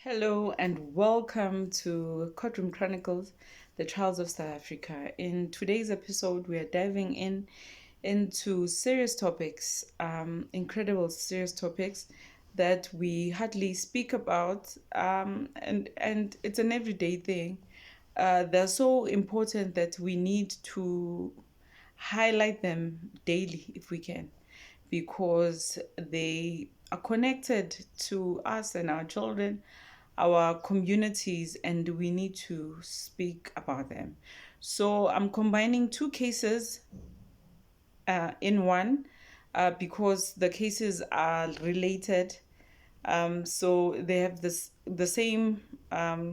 Hello and welcome to Courtroom Chronicles, the Trials of South Africa. In today's episode, we are diving into serious topics, incredible serious topics that we hardly speak about, and it's an everyday thing. They're so important that we need to highlight them daily if we can, because they are connected to us and our children, our communities, and we need to speak about them. So I'm combining two cases in one because the cases are related. So they have the same uh,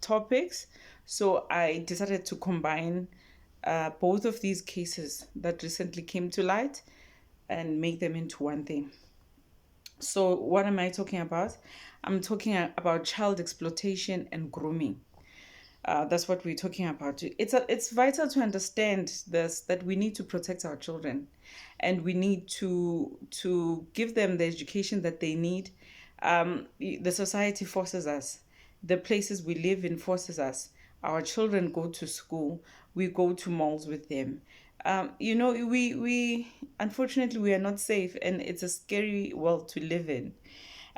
topics. So I decided to combine both of these cases that recently came to light and make them into one thing. So, what am I talking about? I'm talking about child exploitation and grooming. That's what we're talking about. It's vital to understand this, that we need to protect our children, and we need to give them the education that they need. The society forces us. The places we live in forces us. Our children go to school. We go to malls with them. We unfortunately we are not safe, and it's a scary world to live in.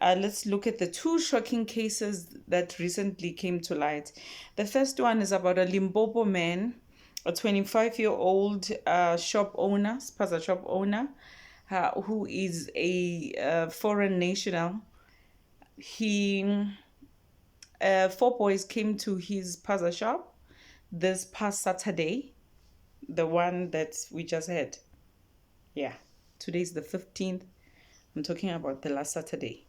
Let's look at the two shocking cases that recently came to light. The first one is about a Limpopo man, a 25-year-old shop owner, spaza shop owner, who is a foreign national. He Four boys came to his spaza shop this past Saturday, the one that we just had. Yeah, today's the 15th. I'm talking about the last Saturday.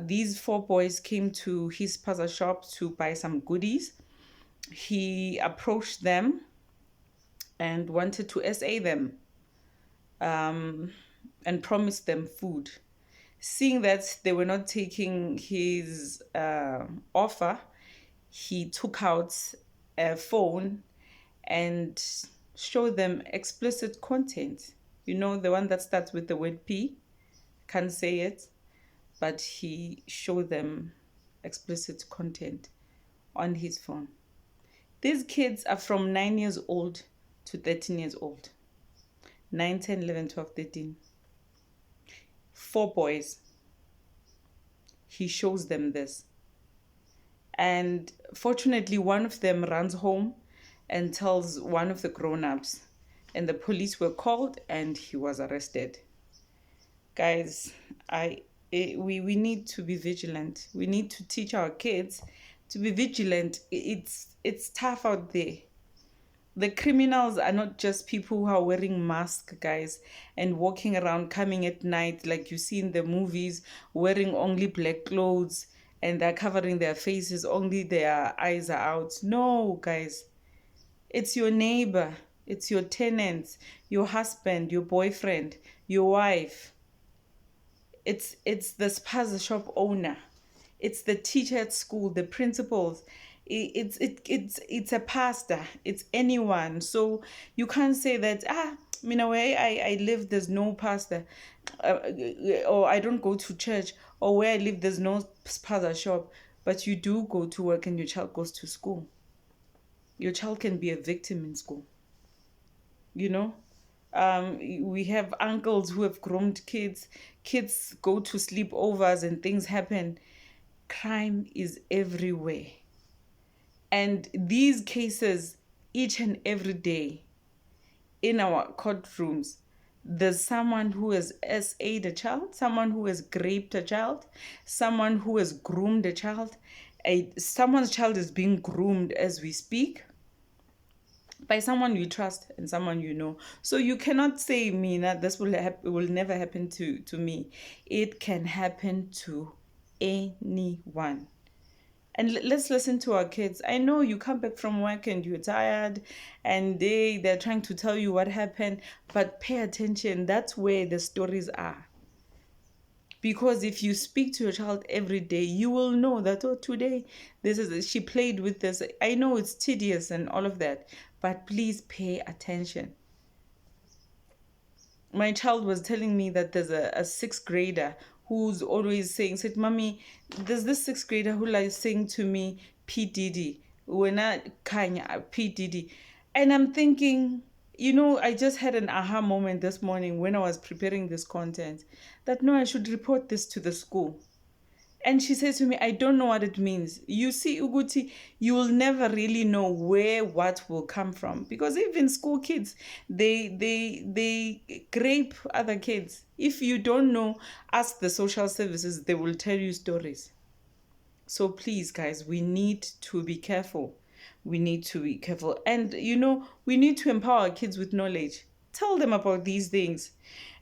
These four boys came to his spaza shop to buy some goodies. He approached them and wanted to SA them, and promised them food. Seeing that they were not taking his offer, he took out a phone and showed them explicit content. You know, the one that starts with the word P. Can't say it, but he showed them explicit content on his phone. These kids are from 9 years old to 13 years old. 9, 10, 11, 12, 13. Four boys. He shows them this. And fortunately, one of them runs home and tells one of the grown-ups. And the police were called and he was arrested. Guys, we need to be vigilant. We need to teach our kids to be vigilant. It's tough out there. The criminals are not just people who are wearing masks, guys, and walking around coming at night like you see in the movies, wearing only black clothes, and they're covering their faces, only their eyes are out. No, guys. It's your neighbor, it's your tenants, your husband, your boyfriend, your wife. It's the spaza shop owner. It's the teacher at school, the principals. It's a pastor. It's anyone. So you can't say that in a way I live there's no pastor, or I don't go to church, or where I live there's no spaza shop, but you do go to work and your child goes to school. Your child can be a victim in school. You know, we have uncles who have groomed kids. Kids go to sleepovers and things happen. Crime is everywhere. And these cases, each and every day in our courtrooms, there's someone who has SA'd a child, someone who has raped a child, someone who has groomed a child. Someone's child is being groomed as we speak by someone you trust and someone you know. So you cannot say, Mina, this will never happen to me. It can happen to anyone. And let's listen to our kids. I know you come back from work and you're tired, and they're trying to tell you what happened, but pay attention. That's where the stories are. Because if you speak to your child every day, you will know that, today she played with this. I know it's tedious and all of that, but please pay attention. My child was telling me that there's a sixth grader who's always said, Mommy, there's this sixth grader who likes saying to me, P. Diddy. When I Kanya, P. Diddy. And I'm thinking, I just had an aha moment this morning when I was preparing this content that no, I should report this to the school. And she said to me, I don't know what it means. You see, Uguti, you will never really know where what will come from. Because even school kids, they grape other kids. If you don't know, ask the social services, they will tell you stories. So please, guys, we need to be careful. We need to be careful. And, we need to empower our kids with knowledge. Tell them about these things.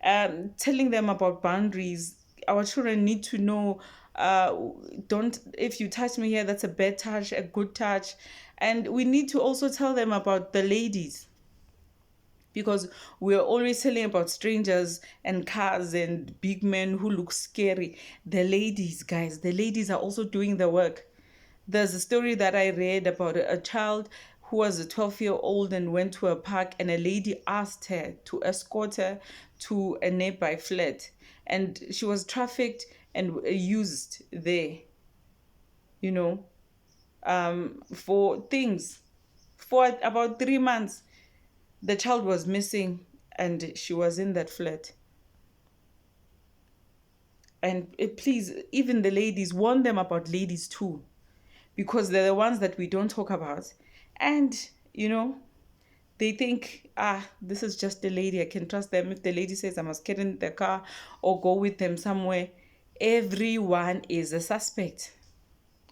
Telling them about boundaries. Our children need to know, if you touch me here, that's a bad touch, a good touch. And we need to also tell them about the ladies. Because we're always telling about strangers and cars and big men who look scary. The ladies, guys, the ladies are also doing the work. There's a story that I read about a child who was a 12-year-old and went to a park, and a lady asked her to escort her to a nearby flat. And she was trafficked and used there, for things. For about 3 months, the child was missing and she was in that flat. And please, even the ladies, warn them about ladies too, because they're the ones that we don't talk about. And, they think, this is just a lady, I can trust them. If the lady says I must get in the car or go with them somewhere, everyone is a suspect,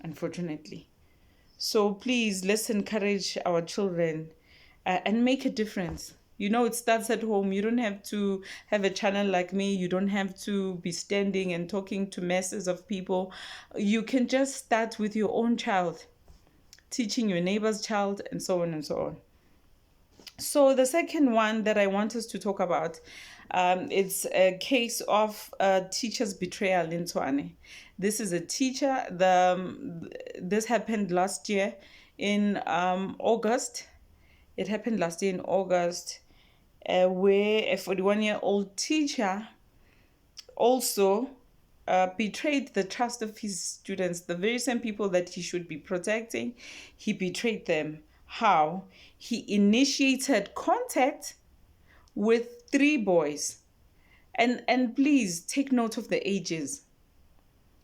unfortunately. So please, let's encourage our children and make a difference. It starts at home. You don't have to have a channel like me. You don't have to be standing and talking to masses of people. You can just start with your own child, teaching your neighbor's child, and so on and so on. So the second one that I want us to talk about, it's a case of teacher's betrayal in Tshwane. This is a teacher. This happened last year in August. It happened last year in August, where a 41-year-old teacher also betrayed the trust of his students, the very same people that he should be protecting. He betrayed them. How? He initiated contact with 3 boys. And please take note of the ages.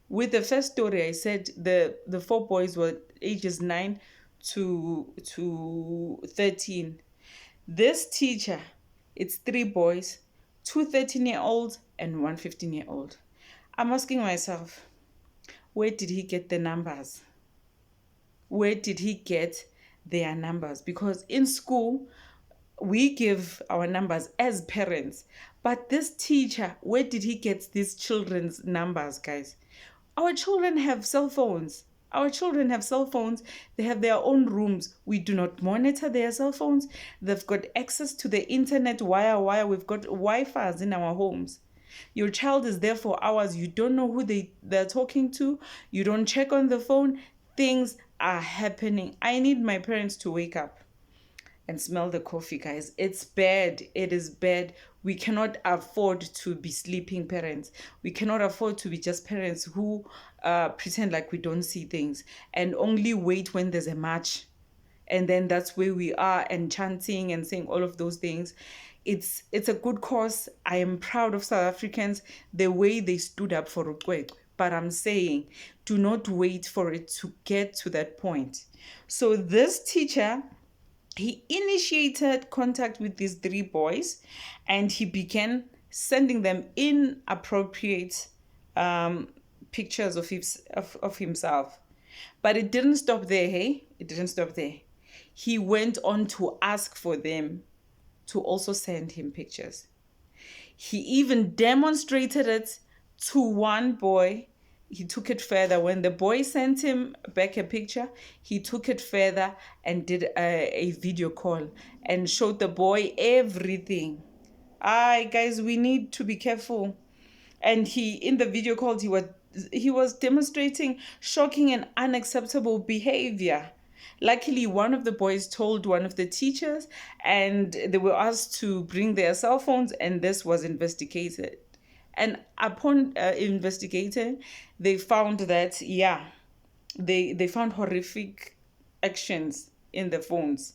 With the first story, I said the 4 boys were ages 9 to 13. This teacher, it's 3 boys, 2 13-year-olds and 1 15-year-old. I'm asking myself, where did he get the numbers? Where did he get their numbers? Because in school, we give our numbers as parents. But this teacher, where did he get these children's numbers, guys? Our children have cell phones. They have their own rooms. We do not monitor their cell phones. They've got access to the internet wire. We've got Wi-Fi's in our homes. Your child is there for hours. You don't know who they're talking to. You don't check on the phone. Things are happening. I need my parents to wake up and smell the coffee, guys. It's bad. It is bad. We cannot afford to be sleeping parents. We cannot afford to be just parents who pretend like we don't see things and only wait when there's a match. And then that's where we are, and chanting and saying all of those things. It's a good cause. I am proud of South Africans, the way they stood up for Ukwekwe. But I'm saying, do not wait for it to get to that point. So this teacher, he initiated contact with these 3 boys, and he began sending them inappropriate pictures of himself. But it didn't stop there, hey? It didn't stop there. He went on to ask for them to also send him pictures. He even demonstrated it to one boy. He took it further. When the boy sent him back a picture, he took it further and did a video call and showed the boy everything. Guys, we need to be careful. And in the video call, he was demonstrating shocking and unacceptable behavior. Luckily, one of the boys told one of the teachers, and they were asked to bring their cell phones, and this was investigated. And upon investigating, they found that, yeah, they found horrific actions in the phones.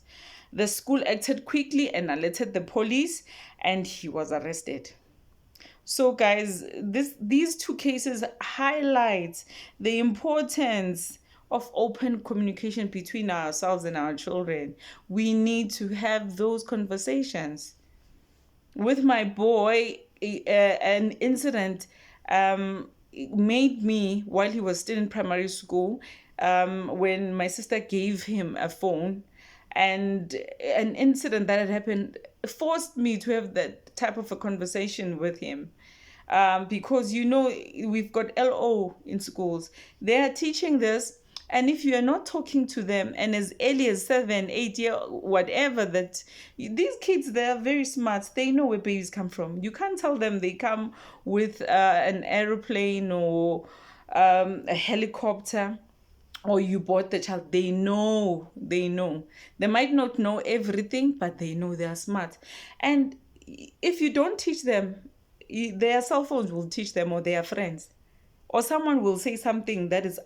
The school acted quickly and alerted the police, and he was arrested. So, guys, these two cases highlight the importance of open communication between ourselves and our children. We need to have those conversations. With my boy, an incident made me, while he was still in primary school, when my sister gave him a phone, and an incident that had happened forced me to have that type of a conversation with him. Because we've got LO in schools. They are teaching this, and if you are not talking to them, and as early as 7, 8 year, whatever, that these kids, they are very smart. They know where babies come from. You can't tell them they come with an aeroplane or a helicopter, or you bought the child. They know. They might not know everything, but they know they are smart. And if you don't teach them, their cell phones will teach them, or their friends, or someone will say something that is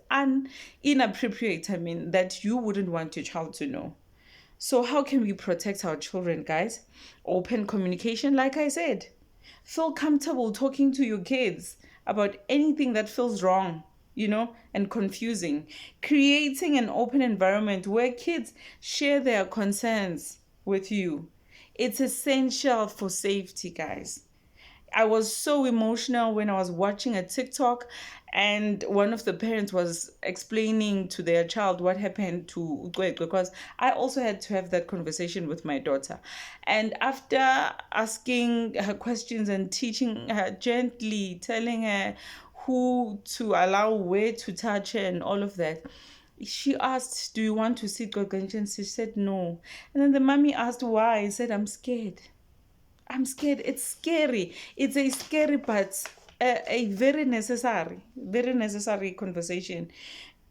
inappropriate, that you wouldn't want your child to know. So how can we protect our children, guys? Open communication, like I said. Feel comfortable talking to your kids about anything that feels wrong, and confusing. Creating an open environment where kids share their concerns with you. It's essential for safety, guys. I was so emotional when I was watching a TikTok, and one of the parents was explaining to their child what happened to Ukwekwe, because I also had to have that conversation with my daughter. And after asking her questions and teaching her gently, telling her who to allow, where to touch her, and all of that, she asked, "Do you want to see Gogenshin?" And she said no. And then the mommy asked why. I said, "I'm scared. It's scary. It's a scary, but a very necessary conversation.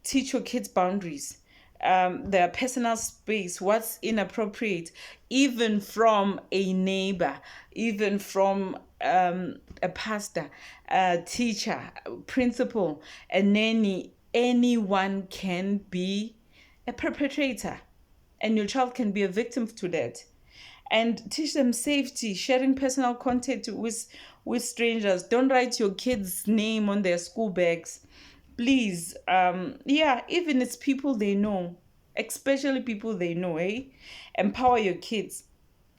Teach your kids boundaries, their personal space, what's inappropriate, even from a neighbor, even from a pastor, a teacher, principal, a nanny. Anyone can be a perpetrator, and your child can be a victim to that. And teach them safety, sharing personal content with strangers. Don't write your kid's name on their school bags, please. Even it's people they know, especially people they know. Empower your kids.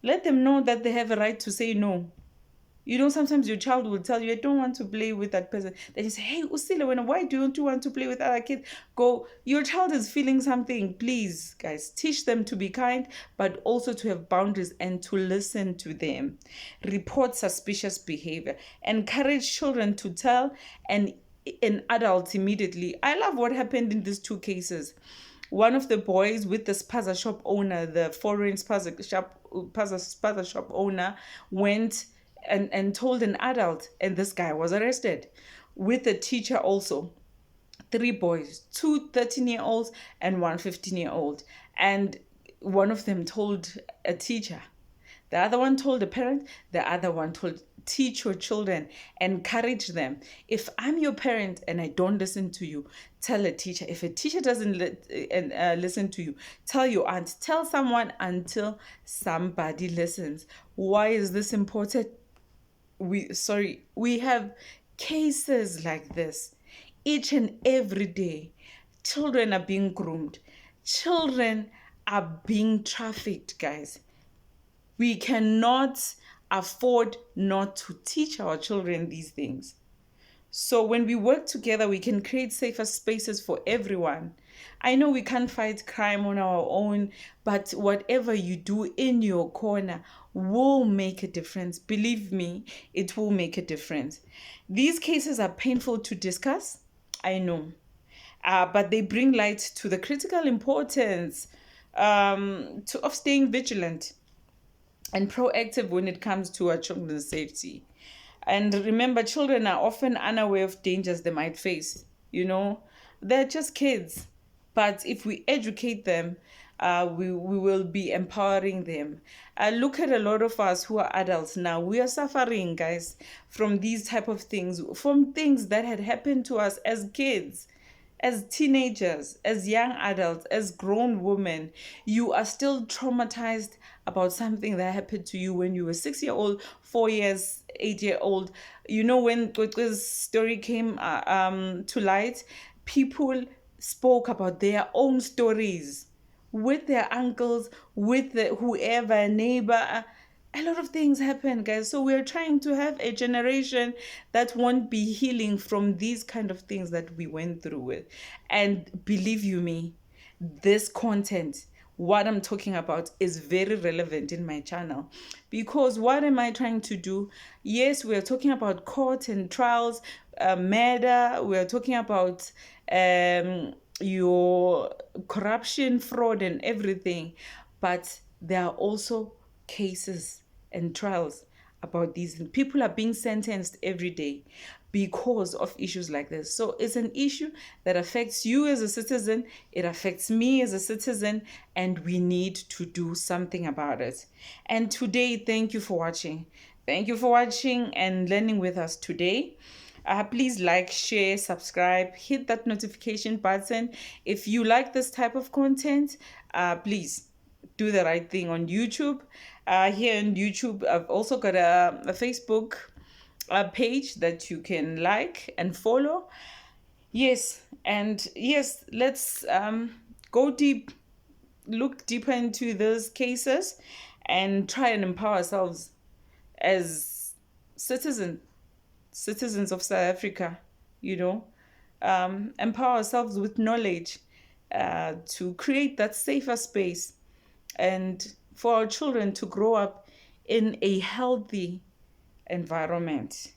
Let them know that they have a right to say no. Sometimes your child will tell you, "I don't want to play with that person." Then you say, "Hey, Usile, why don't you want to play with other kids?" Go, your child is feeling something. Please, guys, teach them to be kind, but also to have boundaries and to listen to them. Report suspicious behavior. Encourage children to tell an adult immediately. I love what happened in these two cases. One of the boys with the spaza shop owner, the foreign spaza shop owner, went and told an adult, and this guy was arrested, with the teacher also. 3 boys, 2 13-year-olds and 1 15-year-old. And one of them told a teacher, the other one told a parent, the other one told, teach your children, encourage them. If I'm your parent and I don't listen to you, tell a teacher. If a teacher doesn't listen to you, tell your aunt, tell someone, until somebody listens. Why is this important? We have cases like this each and every day. Children are being groomed. Children are being trafficked, guys. We cannot afford not to teach our children these things. So when we work together, we can create safer spaces for everyone. I know we can't fight crime on our own, but whatever you do in your corner will make a difference. Believe me, it will make a difference. These cases are painful to discuss, I know, but they bring light to the critical importance of staying vigilant and proactive when it comes to our children's safety. And remember, children are often unaware of dangers they might face. They're just kids. But if we educate them, We will be empowering them. Look at a lot of us who are adults now. We are suffering, guys, from these type of things, from things that had happened to us as kids, as teenagers, as young adults, as grown women. You are still traumatized about something that happened to you when you were 6-year-old, 4 years, 8-year-old. You know, when this story came to light, people spoke about their own stories with their uncles, with whoever, neighbor. A lot of things happen, guys. So we're trying to have a generation that won't be healing from these kind of things that we went through with. And believe you me, this content, what I'm talking about, is very relevant in my channel. Because what am I trying to do? Yes, we are talking about court and trials, murder. We are talking about your corruption, fraud, and everything. But there are also cases and trials about these. People are being sentenced every day because of issues like this. So it's an issue that affects you as a citizen, it affects me as a citizen, and we need to do something about it. And today, thank you for watching. Thank you for watching and learning with us today. Please like, share, subscribe, hit that notification button. If you like this type of content, please do the right thing on YouTube. Here on YouTube, I've also got a Facebook page that you can like and follow. Yes, and yes, let's go deep, look deeper into those cases and try and empower ourselves as citizens of South Africa, empower ourselves with knowledge to create that safer space and for our children to grow up in a healthy environment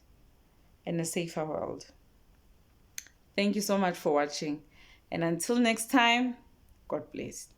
and a safer world. Thank you so much for watching. And until next time, God bless.